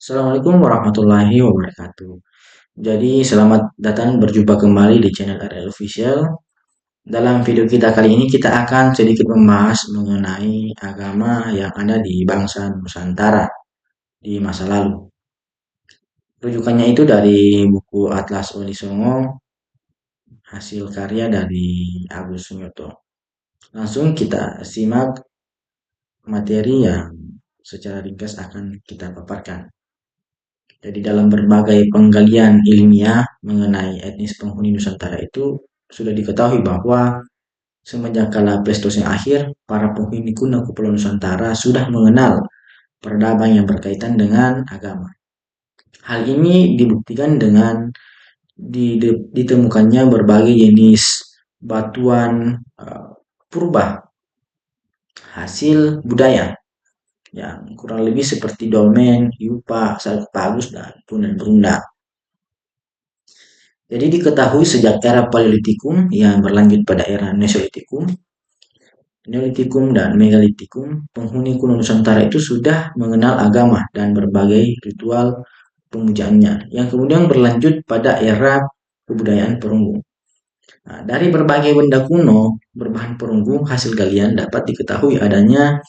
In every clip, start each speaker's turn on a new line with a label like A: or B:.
A: Assalamualaikum warahmatullahi wabarakatuh. Jadi, selamat datang berjumpa kembali di channel RL Official. Dalam video kita kali ini kita akan sedikit membahas mengenai agama yang ada di bangsa Nusantara di masa lalu. Rujukannya itu dari buku Atlas Wali Songo, hasil karya dari Agus Sunyoto. Langsung kita simak materi yang secara ringkas akan kita paparkan. Jadi dalam berbagai penggalian ilmiah mengenai etnis penghuni Nusantara itu sudah diketahui bahwa semenjak kala Pleistosen akhir, para penghuni kuno Kepulauan Nusantara sudah mengenal peradaban yang berkaitan dengan agama. Hal ini dibuktikan dengan ditemukannya berbagai jenis batuan purba hasil budaya yang kurang lebih seperti dolmen, yupa, salak pagus, dan punan berunda. Jadi diketahui sejak era Paleolitikum yang berlanjut pada era Mesolitikum, Neolitikum, dan Megalitikum, penghuni kuno Nusantara itu sudah mengenal agama dan berbagai ritual pemujaannya, yang kemudian berlanjut pada era kebudayaan perunggu. Nah, dari berbagai benda kuno berbahan perunggu hasil galian dapat diketahui adanya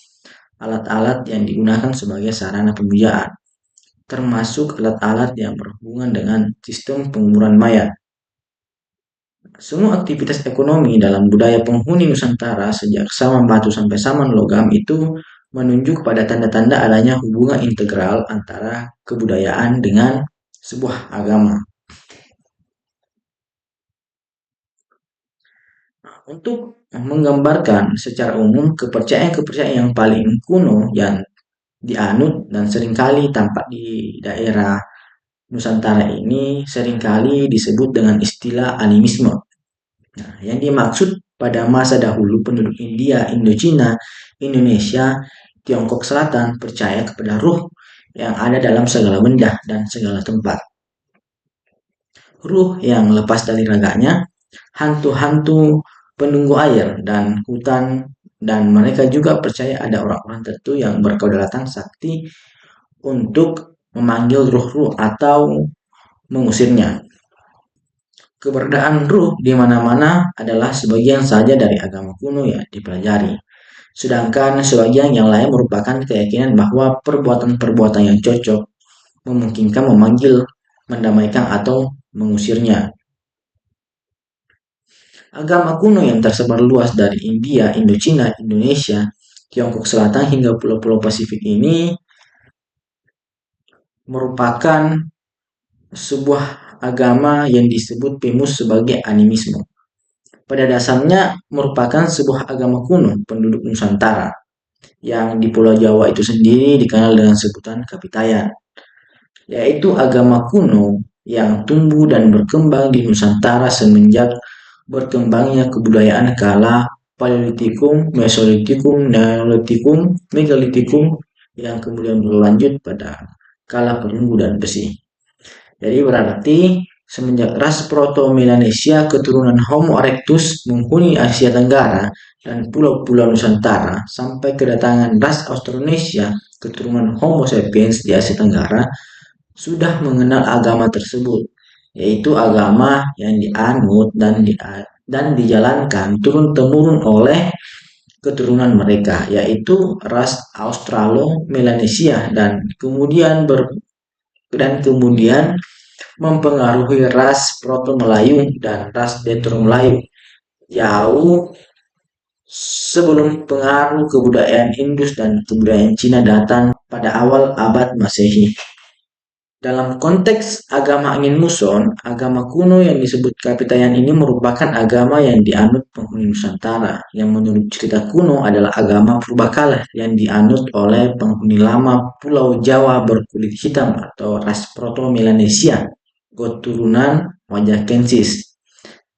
A: alat-alat yang digunakan sebagai sarana pemujaan, termasuk alat-alat yang berhubungan dengan sistem penguburan mayat. Semua aktivitas ekonomi dalam budaya penghuni Nusantara sejak zaman batu sampai zaman logam itu menunjuk pada tanda-tanda adanya hubungan integral antara kebudayaan dengan sebuah agama. Untuk menggambarkan secara umum kepercayaan-kepercayaan yang paling kuno yang dianut dan seringkali tampak di daerah Nusantara ini seringkali disebut dengan istilah animisme. Nah, yang dimaksud pada masa dahulu penduduk India, Indochina, Indonesia, Tiongkok Selatan percaya kepada ruh yang ada dalam segala benda dan segala tempat. Ruh yang lepas dari raganya, hantu-hantu penunggu air dan hutan, dan mereka juga percaya ada orang-orang tertentu yang berkedaulatan sakti untuk memanggil ruh-ruh atau mengusirnya. Keberadaan ruh di mana-mana adalah sebagian saja dari agama kuno yang dipelajari. Sedangkan sebagian yang lain merupakan keyakinan bahwa perbuatan-perbuatan yang cocok memungkinkan memanggil, mendamaikan, atau mengusirnya. Agama kuno yang tersebar luas dari India, Indochina, Indonesia, Tiongkok Selatan hingga pulau-pulau Pasifik ini merupakan sebuah agama yang disebut Primus sebagai animisme. Pada dasarnya merupakan sebuah agama kuno penduduk Nusantara yang di Pulau Jawa itu sendiri dikenal dengan sebutan Kapitayan, yaitu agama kuno yang tumbuh dan berkembang di Nusantara semenjak berkembangnya kebudayaan kala Paleolitikum, Mesolitikum, Neolitikum, Megalitikum yang kemudian berlanjut pada kala perunggu dan besi. Jadi berarti semenjak ras Proto-Melanesia keturunan Homo erectus menghuni Asia Tenggara dan pulau-pulau Nusantara sampai kedatangan ras Austronesia keturunan Homo sapiens di Asia Tenggara sudah mengenal agama tersebut, yaitu agama yang dianut dan dijalankan turun-temurun oleh keturunan mereka, yaitu ras Australo-Melanesia dan kemudian mempengaruhi ras Proto-Melayu dan ras Detro-Melayu jauh sebelum pengaruh kebudayaan Indus dan kebudayaan Cina datang pada awal abad Masehi. Dalam konteks agama angin muson, agama kuno yang disebut Kapitayan ini merupakan agama yang dianut penghuni Nusantara, yang menurut cerita kuno adalah agama purbakala yang dianut oleh penghuni lama Pulau Jawa berkulit hitam atau ras Proto-Melanesia, keturunan Wajakensis.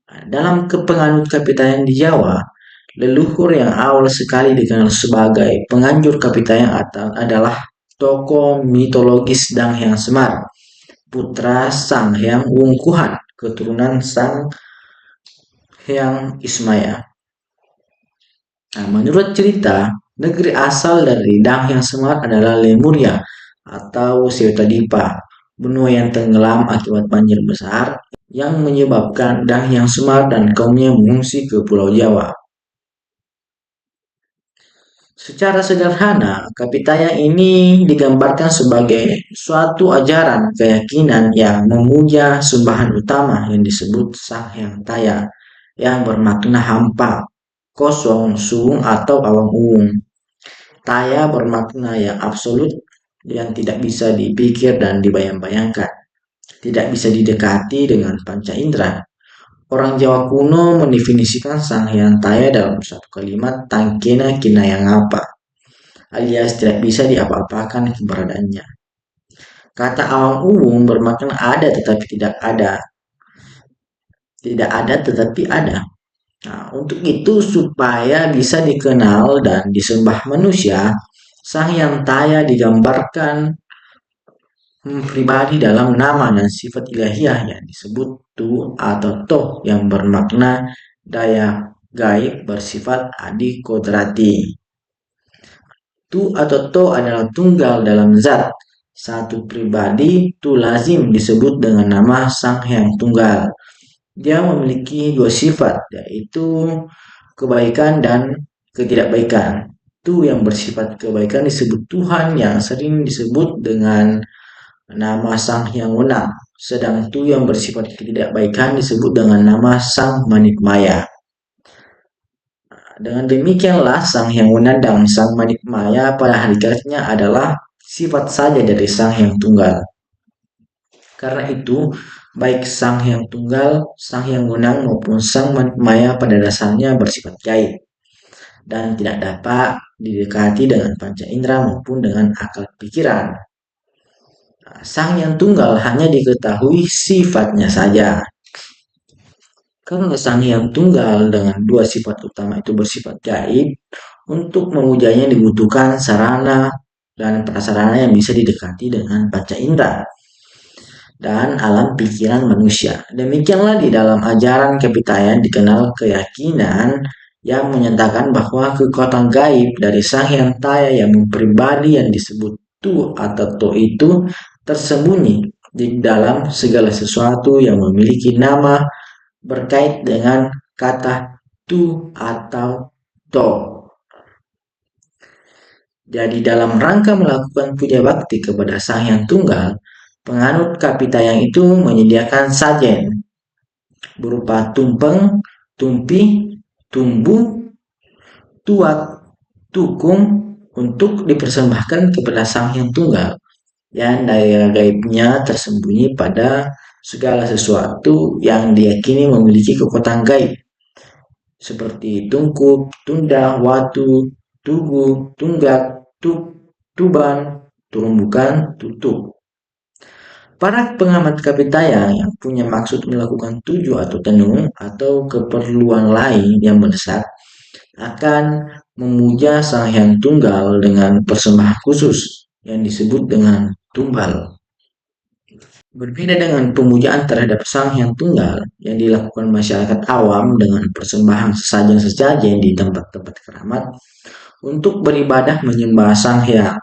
A: Dalam kepenganut Kapitayan di Jawa, leluhur yang awal sekali dikenal sebagai penganjur Kapitayan adalah tokoh mitologis Dang Hyang Semar, putra Sang Hyang Wungkuhan, keturunan Sang Hyang Ismaya. Nah, menurut cerita, negeri asal dari Dang Hyang Semar adalah Lemuria atau Ceuta Dipa, benua yang tenggelam akibat banjir besar yang menyebabkan Dayang Semar dan kaumnya mengungsi ke Pulau Jawa. Secara sederhana, Kapitaya ini digambarkan sebagai suatu ajaran keyakinan yang memuja sembahan utama yang disebut Sang Hyang Taya, yang bermakna hampa, kosong, suung atau awang uwung. Taya bermakna yang absolut, yang tidak bisa dipikir dan dibayang-bayangkan, tidak bisa didekati dengan panca indera. Orang Jawa kuno mendefinisikan Sang Hyang Taya dalam satu kalimat tangkena kinayang apa, alias tidak bisa diapa-apakan keberadaannya. Kata awang uwung bermakna ada tetapi tidak ada, tidak ada tetapi ada. Nah, untuk itu supaya bisa dikenal dan disembah manusia, Sang Hyang Taya digambarkan pribadi dalam nama dan sifat ilahiyah yang disebut tu atau toh yang bermakna daya gaib bersifat adi kodrati. Tu atau to adalah tunggal dalam zat. Satu pribadi tu lazim disebut dengan nama Sang Hyang Tunggal. Dia memiliki dua sifat, yaitu kebaikan dan ketidakbaikan. Tu yang bersifat kebaikan disebut Tuhan, yang sering disebut dengan nama Sang Hyang Wenang. Sedang tu yang bersifat ketidakbaikan disebut dengan nama Sang Manikmaya. Dengan demikianlah Sang Hyang Wenang dan Sang Manikmaya pada hakikatnya adalah sifat saja dari Sang Hyang Tunggal. Karena itu, baik Sang Hyang Tunggal, Sang Hyang Wenang maupun Sang Manikmaya pada dasarnya bersifat gaib dan tidak dapat didekati dengan panca indera maupun dengan akal pikiran. Sang Hyang Tunggal hanya diketahui sifatnya saja. Karena Sang Hyang Tunggal dengan dua sifat utama itu bersifat gaib, untuk memujanya dibutuhkan sarana dan prasarana yang bisa didekati dengan panca indera dan alam pikiran manusia. Demikianlah di dalam ajaran Kapitayan dikenal keyakinan yang menyatakan bahwa kekuatan gaib dari Sang Hyang Taya yang pribadi yang disebut tu atau to itu tersembunyi di dalam segala sesuatu yang memiliki nama berkait dengan kata tu atau to. Jadi dalam rangka melakukan puja bakti kepada Sang Hyang Tunggal, penganut Kapitayang itu menyediakan sajen berupa tumpeng, tumpi, tumbu, tuak, tukung untuk dipersembahkan kepada Sang Hyang Tunggal, yang daya gaibnya tersembunyi pada segala sesuatu yang diyakini memiliki kekuatan gaib, seperti tungkup, tunda, watu, tugu, tunggak, tuban, turumbukan, tutup. Para pengamat Kapitayang yang punya maksud melakukan tujuh atau tenung atau keperluan lain yang mendesak akan memuja Sang Hyang Tunggal dengan persembahan khusus yang disebut dengan tumbal. Berbeda dengan pemujaan terhadap Sang Hyang Tunggal yang dilakukan masyarakat awam dengan persembahan sesajen-sesajen di tempat-tempat keramat, untuk beribadah menyembah Sang Hyang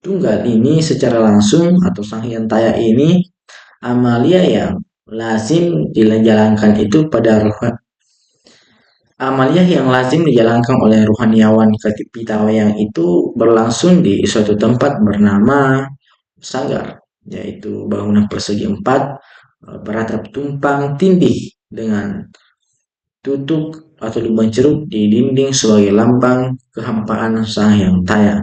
A: Tunggal ini secara langsung atau Sang Hyang Taya ini, amalia yang lazim dijalankan itu pada amalia yang lazim dijalankan oleh rohaniawan Kapitawayang itu berlangsung di suatu tempat bernama Sanggar, yaitu bangunan persegi 4 beratap tumpang tindih dengan tutup atau lubang ceruk di dinding sebagai lambang kehampaan Sang Hyang Taya.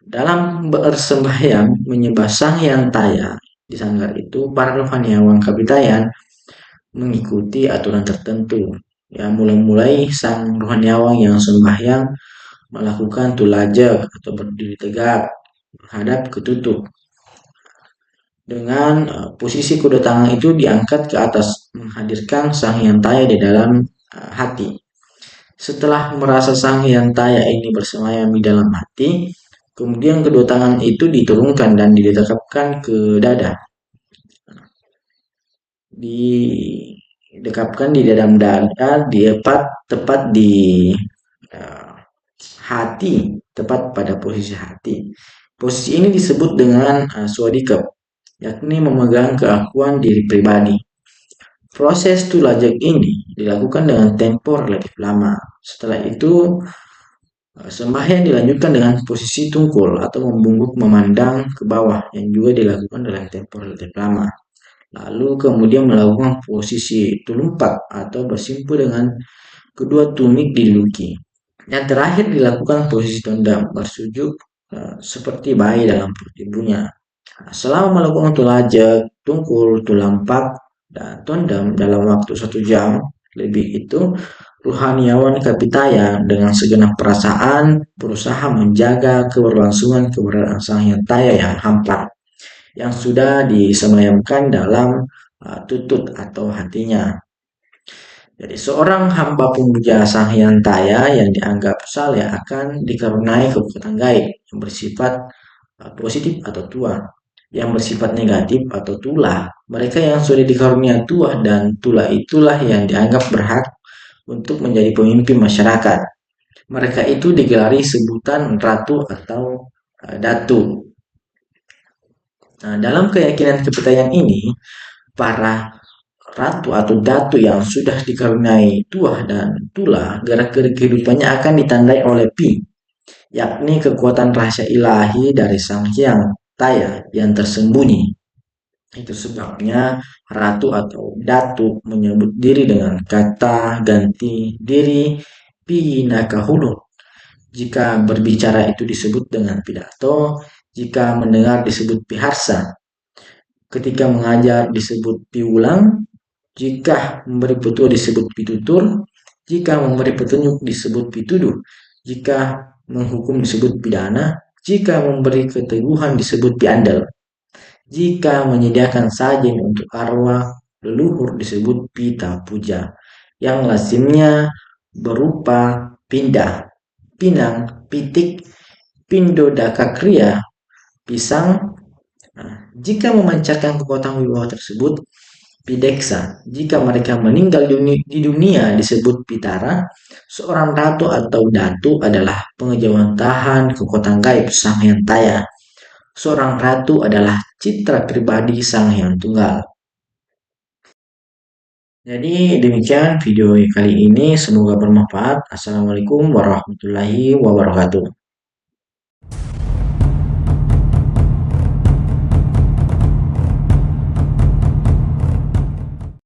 A: Dalam bersembahyang menyembah Sang Hyang Taya di Sanggar itu, para rohaniawan Kapitayan mengikuti aturan tertentu. Ya, mulai sang rohaniawan yang sembahyang melakukan tulajak atau berdiri tegak menghadap ke tutup. Dengan posisi kedua tangan itu diangkat ke atas, menghadirkan Sang Hyang Taya di dalam hati. Setelah merasa Sang Hyang Taya ini bersemayam di dalam hati, kemudian kedua tangan itu diturunkan dan didekapkan ke dada. Didekapkan di dalam dada, tepat di hati, tepat pada posisi hati. Posisi ini disebut dengan swadikap, yakni memegang keakuan diri pribadi. Proses tulajak ini dilakukan dengan tempo relatif lama. Setelah itu, sembahyang dilanjutkan dengan posisi tungkul atau membungkuk memandang ke bawah yang juga dilakukan dalam tempo relatif lama. Lalu kemudian melakukan posisi tulumpak atau bersimpu dengan kedua tumit diluki. Yang terakhir dilakukan posisi tondam bersujud seperti bayi dalam perut ibunya. Selama melakukan tulajak, tungkul, tulampak, dan tondam dalam waktu 1 jam lebih itu, Ruhaniawan Kapitaya dengan segenap perasaan berusaha menjaga keberlangsungan keberadaan Sang Hyang Taya yang hampa, yang sudah disemayamkan dalam tutut atau hatinya. Jadi seorang hamba pemuja Sang Hyang Taya yang dianggap saleh akan dikaruniai kekuatan gaib yang bersifat positif atau tua, yang bersifat negatif atau tulah. Mereka yang sudah dikarunia tua dan tulah itulah yang dianggap berhak untuk menjadi pemimpin masyarakat. Mereka itu digelari sebutan ratu atau datu. Nah, dalam keyakinan kepercayaan ini, para ratu atau datu yang sudah dikaruniai tuah dan tulah, gerak-gerik kehidupannya akan ditandai oleh pi, yakni kekuatan rahasia ilahi dari Sang Hyang Taya yang tersembunyi. Itu sebabnya ratu atau datu menyebut diri dengan kata ganti diri pinakahulu. Jika berbicara itu disebut dengan pidato, jika mendengar disebut piharsa, ketika mengajar disebut piulang, jika memberi petua disebut pitutur, jika memberi petunjuk disebut pituduh, jika menghukum disebut pidana, jika memberi keteguhan disebut piandal, jika menyediakan sajen untuk arwah leluhur disebut pita puja, yang lazimnya berupa pindah, pinang, pitik, pindodaka kriya, pisang. Nah, jika memancarkan kekuatan wibawa tersebut, pideksa. Jika mereka meninggal di dunia disebut pitara. Seorang ratu atau datu adalah pengejawantahan kekuatan gaib Sang Hyang Taya. Seorang ratu adalah citra pribadi Sang Hyang Tunggal. Jadi demikian video kali ini, semoga bermanfaat. Assalamualaikum warahmatullahi wabarakatuh.